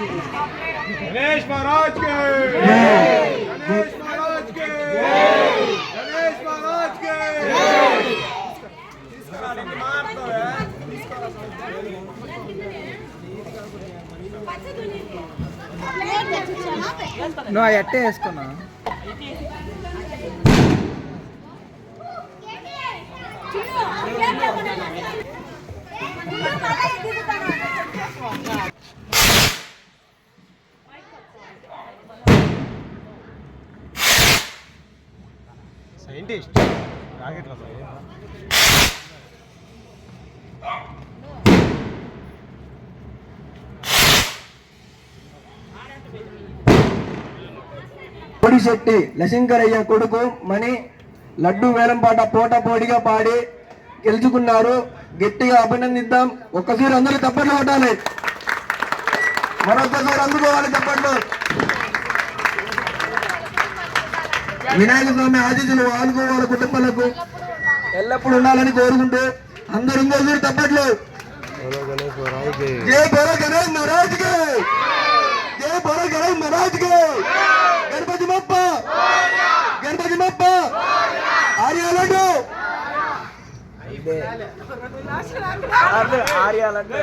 गणेश महाराज के गणेश महाराज के गणेश महाराज के నువ్వు ఎట్టే వేసుకున్నా సైంటిస్ట్ రాకెట్ రాదు కోడిశెట్టి లశంకరయ్య కొడుకు మణి లడ్డు వేలంపాట పోటాపోటీగా పాడి గెలుచుకున్నారు. గట్టిగా అభినందిద్దాం. ఒక్కసారి అందరూ తప్పట్లు కొట్టాలి, మరొకసారి అందుకోవాలి తప్పట్లు. వినాయక స్వామి ఆశీస్సులు వాళ్ళకు వాళ్ళ కుటుంబాలకు ఎల్లప్పుడూ ఉండాలని కోరుకుంటూ అందరూ ఇంకోసారి తప్పట్లు. జై బోలో గణేష్ మహారాజ్ కి, జై బోలో గణేష్ మహారాజ్ కి. గణపతి బప్ప, గణపతి బప్ప. ఆర్యాలండు ఆర్యాలండు